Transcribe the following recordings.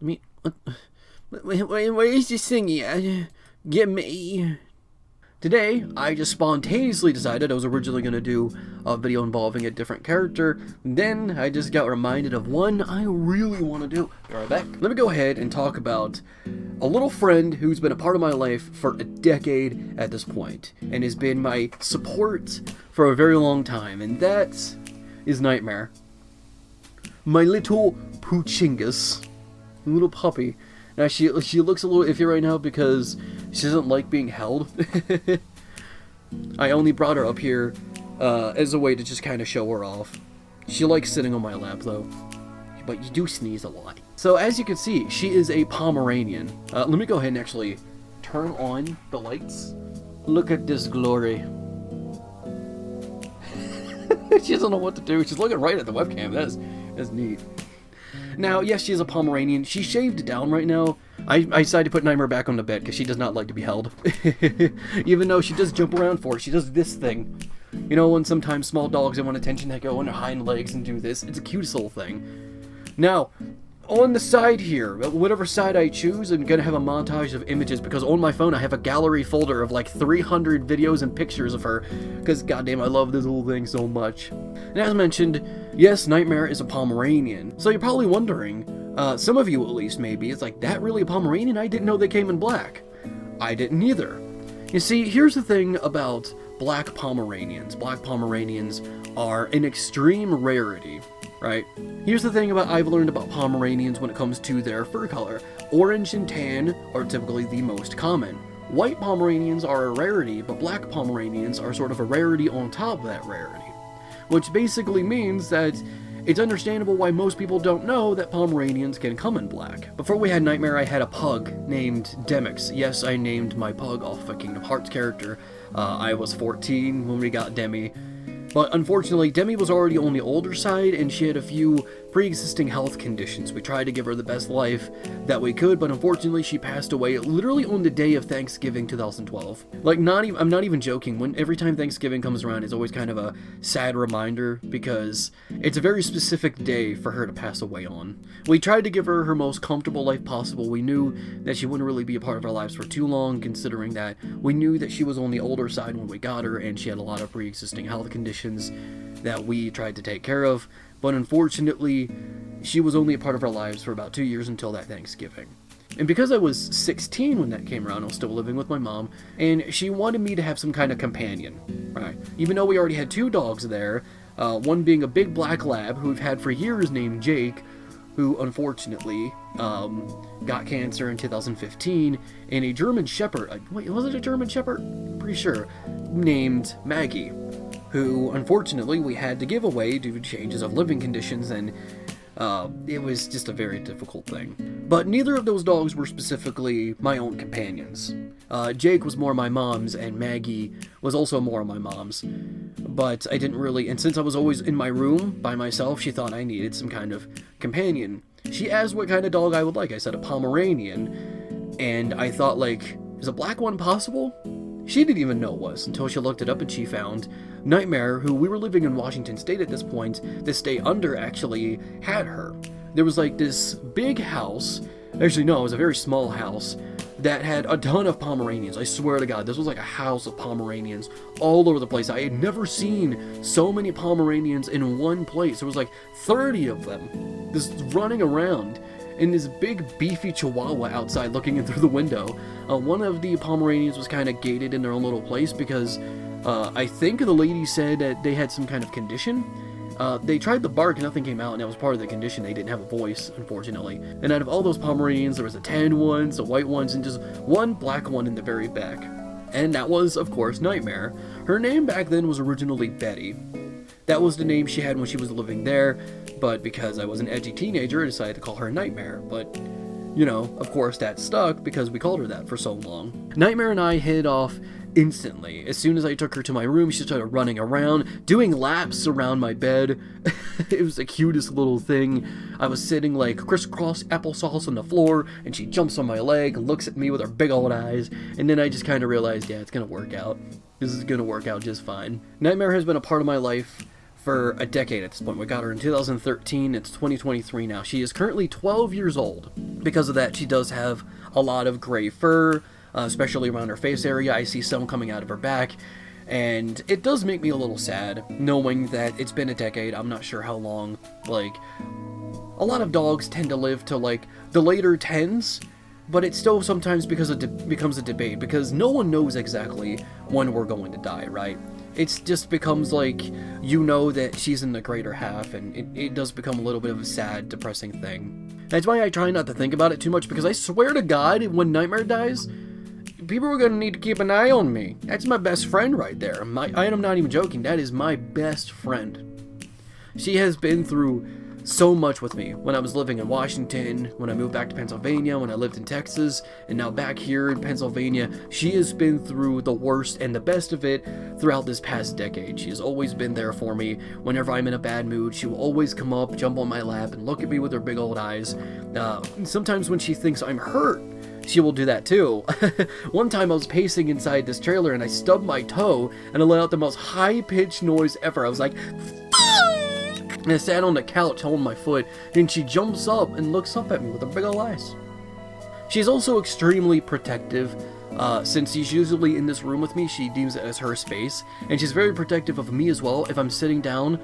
I mean, where is this thing at? Get me. Today, I just spontaneously decided I was originally going to do a video involving a different character. Then, I just got reminded of one I really want to do. Be right back. Let me go ahead and talk about a little friend who's been a part of my life for a decade at this point, and has been my support for a very long time, and that is Nightmare. My little Poochungus. Little puppy. Now, she looks a little iffy right now because she doesn't like being held. I only brought her up here as a way to just kind of show her off. She likes sitting on my lap, though. But you do sneeze a lot. So, as you can see, she is a Pomeranian. Let me go ahead and actually turn on the lights. Look at this glory. She doesn't know what to do. She's looking right at the webcam. That's neat. Now, yes, she is a Pomeranian. She's shaved down right now. I decided to put Nightmare back on the bed because she does not like to be held. Even though she does jump around for it. She does this thing. You know, when sometimes small dogs, they want attention, they go on their hind legs and do this. It's a cutest little thing. Now, on the side here, whatever side I choose, I'm going to have a montage of images because on my phone I have a gallery folder of like 300 videos and pictures of her because goddamn I love this little thing so much. And as mentioned, yes, Nightmare is a Pomeranian. So you're probably wondering, some of you at least maybe, it's like, that really a Pomeranian? I didn't know they came in black. I didn't either. You see, here's the thing about black Pomeranians. Black Pomeranians are an extreme rarity. Right? Here's the thing I've learned about Pomeranians when it comes to their fur color. Orange and tan are typically the most common. White Pomeranians are a rarity, but black Pomeranians are sort of a rarity on top of that rarity. Which basically means that it's understandable why most people don't know that Pomeranians can come in black. Before we had Nightmare, I had a pug named Demix. Yes, I named my pug off a Kingdom Hearts character. I was 14 when we got Demi. But unfortunately, Demi was already on the older side, and she had a few pre-existing health conditions. We tried to give her the best life that we could, but unfortunately she passed away literally on the day of Thanksgiving 2012. Like, I'm not even joking. Every time Thanksgiving comes around, it's always kind of a sad reminder, because it's a very specific day for her to pass away on. We tried to give her her most comfortable life possible. We knew that she wouldn't really be a part of our lives for too long, considering that we knew that she was on the older side when we got her, and she had a lot of pre-existing health conditions that we tried to take care of, but unfortunately, she was only a part of our lives for about 2 years until that Thanksgiving. And because I was 16 when that came around, I was still living with my mom, and she wanted me to have some kind of companion, right? Even though we already had 2 dogs there, one being a big black lab who we've had for years named Jake, who unfortunately got cancer in 2015, and a German Shepherd, wait, was it a German Shepherd? I'm pretty sure, named Maggie, who, unfortunately, we had to give away due to changes of living conditions, and it was just a very difficult thing. But neither of those dogs were specifically my own companions. Jake was more my mom's, and Maggie was also more my mom's. But I didn't really, and since I was always in my room by myself, she thought I needed some kind of companion. She asked what kind of dog I would like. I said a Pomeranian, and I thought, like, is a black one possible? She didn't even know it was until she looked it up and she found Nightmare, who we were living in Washington State at this point. The state under actually had her. There was like this big house, actually no, it was a very small house, that had a ton of Pomeranians. I swear to God, this was like a house of Pomeranians all over the place. I had never seen so many Pomeranians in one place. There was like 30 of them just running around. And this big beefy chihuahua outside looking in through the window. One of the Pomeranians was kind of gated in their own little place because I think the lady said that they had some kind of condition. They tried to bark, nothing came out, and that was part of the condition. They didn't have a voice, unfortunately. And out of all those Pomeranians, there was a tan one, some white ones, and just one black one in the very back. And that was, of course, Nightmare. Her name back then was originally Betty. That was the name she had when she was living there, but because I was an edgy teenager, I decided to call her Nightmare. But, you know, of course that stuck because we called her that for so long. Nightmare and I hit off instantly. As soon as I took her to my room, she started running around, doing laps around my bed. It was the cutest little thing. I was sitting like crisscross applesauce on the floor, and she jumps on my leg and looks at me with her big old eyes, and then I just kind of realized, yeah, it's gonna work out. This is gonna work out just fine. Nightmare has been a part of my life for a decade at this point. We got her in 2013, it's 2023 now. She is currently 12 years old. Because of that, she does have a lot of gray fur, especially around her face area. I see some coming out of her back, and it does make me a little sad, knowing that it's been a decade. I'm not sure how long. Like, a lot of dogs tend to live to, like, the later 10s, but it still sometimes becomes a debate, because no one knows exactly when we're going to die, right? It just becomes like, you know that she's in the greater half, and it does become a little bit of a sad, depressing thing. That's why I try not to think about it too much, because I swear to God, when Nightmare dies, people are going to need to keep an eye on me. That's my best friend right there. I am not even joking, that is my best friend. She has been through so much with me. When I was living in Washington, when I moved back to Pennsylvania, when I lived in Texas, and now back here in Pennsylvania, she has been through the worst and the best of it throughout this past decade. She has always been there for me. Whenever I'm in a bad mood, she will always come up, jump on my lap, and look at me with her big old eyes. Sometimes when she thinks I'm hurt, she will do that too. One time I was pacing inside this trailer and I stubbed my toe and I let out the most high-pitched noise ever. I was like, and I sat on the couch holding my foot, and she jumps up and looks up at me with her big ol' eyes. She's also extremely protective. Since she's usually in this room with me, she deems it as her space, and she's very protective of me as well. If I'm sitting down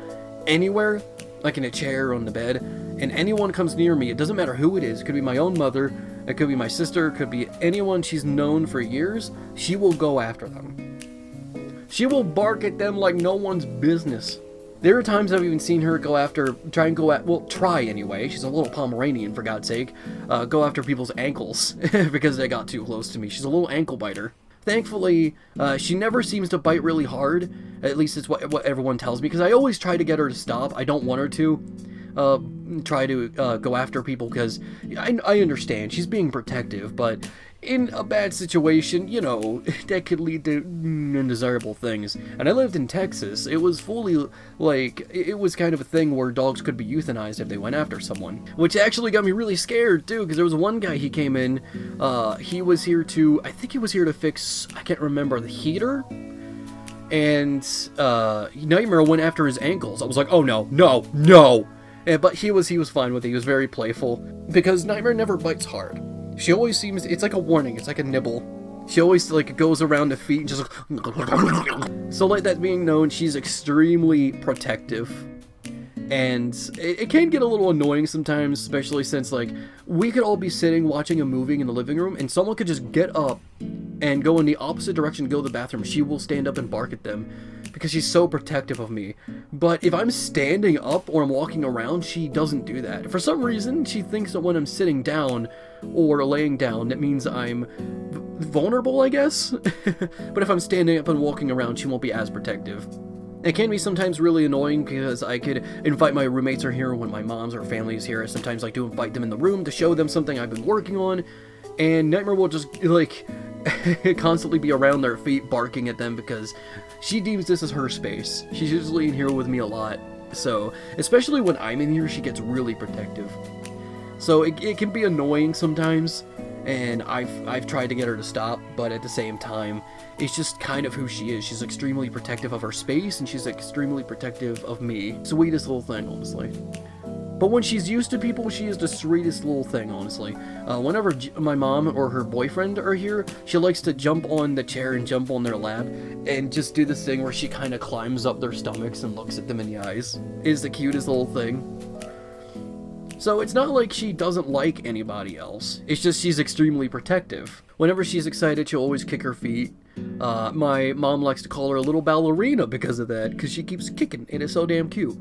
anywhere, like in a chair or on the bed, and anyone comes near me, it doesn't matter who it is. It could be my own mother, it could be my sister, it could be anyone she's known for years, she will go after them. She will bark at them like no one's business. There are times I've even seen her try anyway, she's a little Pomeranian for God's sake, go after people's ankles because they got too close to me. She's a little ankle biter. Thankfully, she never seems to bite really hard, at least it's what everyone tells me, because I always try to get her to stop. I don't want her to try to go after people, because I understand, she's being protective, but in a bad situation, you know, that could lead to undesirable things. And I lived in Texas. It was fully, like, it was kind of a thing where dogs could be euthanized if they went after someone. Which actually got me really scared, too, because there was one guy, he came in, he was here to, I think he was here to fix, I can't remember, the heater? And, Nightmare went after his ankles. I was like, oh no, no, no! But he was fine with it. He was very playful, because Nightmare never bites hard. She always seems, it's like a warning, it's like a nibble. She always, like, goes around the feet and just so, like, that being known, she's extremely protective. And it can get a little annoying sometimes, especially since, like, we could all be sitting watching a movie in the living room, and someone could just get up and go in the opposite direction to go to the bathroom. She will stand up and bark at them, because she's so protective of me. But if I'm standing up or I'm walking around, she doesn't do that. For some reason, she thinks that when I'm sitting down or laying down, that means I'm vulnerable, I guess? But if I'm standing up and walking around, she won't be as protective. It can be sometimes really annoying, because I could invite my roommates are here when my mom's or family is here. I sometimes like to invite them in the room to show them something I've been working on, and Nightmare will just, like, constantly be around their feet barking at them, because she deems this as her space. She's usually in here with me a lot, so especially when I'm in here, she gets really protective. So it can be annoying sometimes, and I've tried to get her to stop, but at the same time, it's just kind of who she is. She's extremely protective of her space, and she's extremely protective of me. Sweetest little thing, honestly. But when she's used to people, she is the sweetest little thing, honestly. Whenever my mom or her boyfriend are here, she likes to jump on the chair and jump on their lap, and just do this thing where she kind of climbs up their stomachs and looks at them in the eyes. It is the cutest little thing. So it's not like she doesn't like anybody else. It's just she's extremely protective. Whenever she's excited, she'll always kick her feet. My mom likes to call her a little ballerina because of that, because she keeps kicking, and it's so damn cute.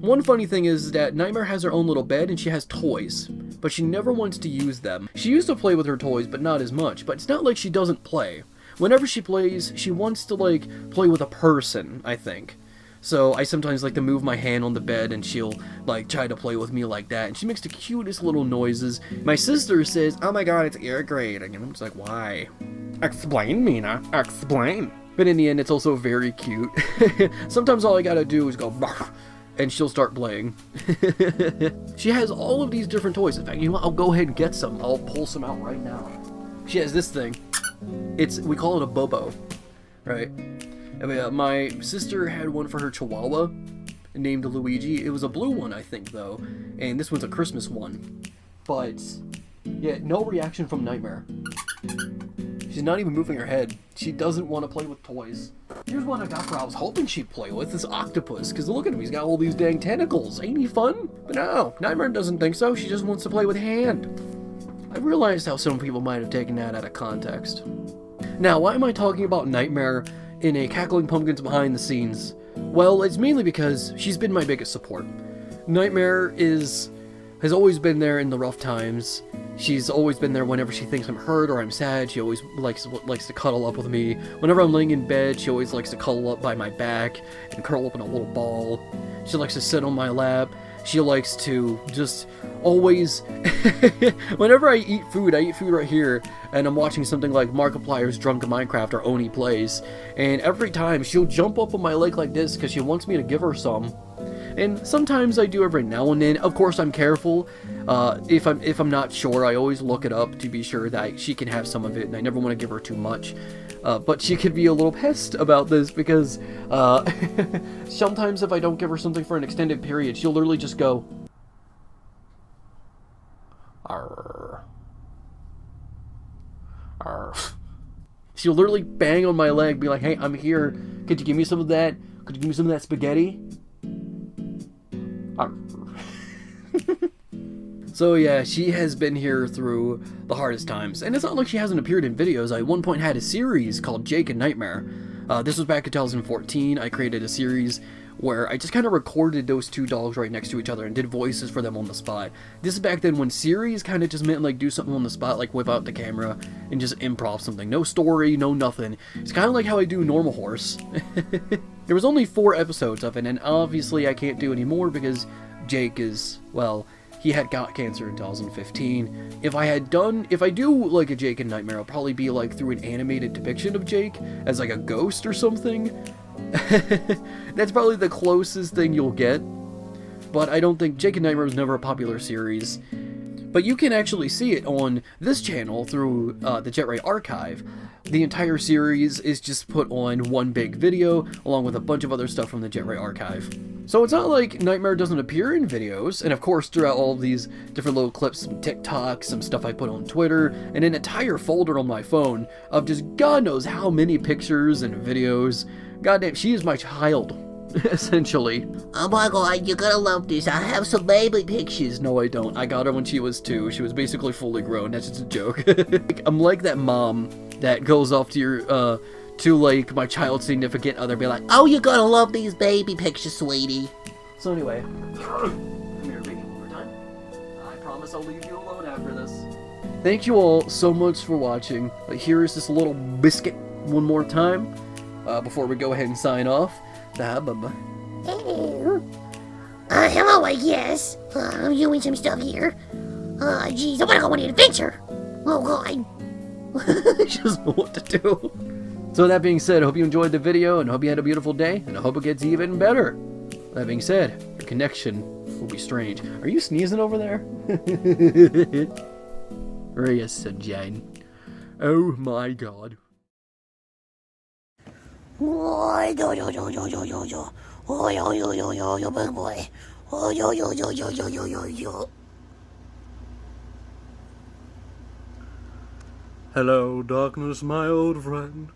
One funny thing is that Nightmare has her own little bed, and she has toys, but she never wants to use them. She used to play with her toys, but not as much, but it's not like she doesn't play. Whenever she plays, she wants to, like, play with a person, I think. So I sometimes like to move my hand on the bed, and she'll, like, try to play with me like that, and she makes the cutest little noises. My sister says, oh my god, it's irritating, and I'm just like, why? Explain, Mina, explain. But in the end, it's also very cute. Sometimes all I gotta do is go, barf, and she'll start playing. She has all of these different toys. In fact, you know what? I'll go ahead and get some. I'll pull some out right now. She has this thing. We call it a bobo, right? I mean, my sister had one for her chihuahua, named Luigi. It was a blue one, I think, though, and this one's a Christmas one. But yeah, no reaction from Nightmare. She's not even moving her head. She doesn't want to play with toys. Here's one I got for I was hoping she'd play with, this octopus, because look at him, he's got all these dang tentacles. Ain't he fun? But no, Nightmare doesn't think so. She just wants to play with hand. I realized how some people might have taken that out of context. Now, why am I talking about Nightmare in a Cackling Pumpkins behind the scenes? Well, it's mainly because she's been my biggest support. Nightmare has always been there in the rough times. She's always been there whenever she thinks I'm hurt or I'm sad. She always likes to cuddle up with me. Whenever I'm laying in bed, she always likes to cuddle up by my back and curl up in a little ball. She likes to sit on my lap. She likes to just always... Whenever I eat food right here, and I'm watching something like Markiplier's Drunken Minecraft or Oni Plays, and every time she'll jump up on my leg like this because she wants me to give her some. And sometimes I do every now and then. Of course, I'm careful. If I'm not sure, I always look it up to be sure that she can have some of it, and I never want to give her too much. But she could be a little pissed about this because sometimes if I don't give her something for an extended period, she'll literally just go, arr, arr. She'll literally bang on my leg, be like, hey, I'm here. Could you give me some of that? Could you give me some of that spaghetti? So yeah, she has been here through the hardest times, and it's not like she hasn't appeared in videos. I at one point had a series called Jake and Nightmare. This was back in 2014. I created a series where I just kind of recorded those two dogs right next to each other and did voices for them on the spot. This is back then when series kind of just meant like do something on the spot, like whip out the camera and just improv something. No story, no nothing. It's kind of like how I do Normal Horse. There was only 4 episodes of it, and obviously I can't do any more because Jake is, well, he had got cancer in 2015. If I do like a Jake and Nightmare, it'll probably be like through an animated depiction of Jake as like a ghost or something. That's probably the closest thing you'll get. But I don't think Jake and Nightmare was never a popular series. But you can actually see it on this channel through the JetRay archive. The entire series is just put on one big video, along with a bunch of other stuff from the JetRay archive. So it's not like Nightmare doesn't appear in videos, and of course throughout all of these different little clips, some TikToks, some stuff I put on Twitter, and an entire folder on my phone of just God knows how many pictures and videos. Goddamn, she is my child. Essentially. Oh my god, you're gonna love this. I have some baby pictures. No, I don't. I got her when she was 2. She was basically fully grown. That's just a joke. I'm like that mom that goes off to your, to like my child's significant other, be like, oh, you're gonna love these baby pictures, sweetie. So anyway, come here, baby, one more time. I promise I'll leave you alone after this. Thank you all so much for watching. Here is this little biscuit one more time, before we go ahead and sign off. Hello, I guess. I'm doing some stuff here. Geez, I wanna go on an adventure. Oh god. She doesn't know what to do. So that being said, I hope you enjoyed the video, and I hope you had a beautiful day, and I hope it gets even better. That being said, your connection will be strange. Are you sneezing over there? Where are you, sunshine? Oh my god. Oh, big boy. Hello, darkness, my old friend.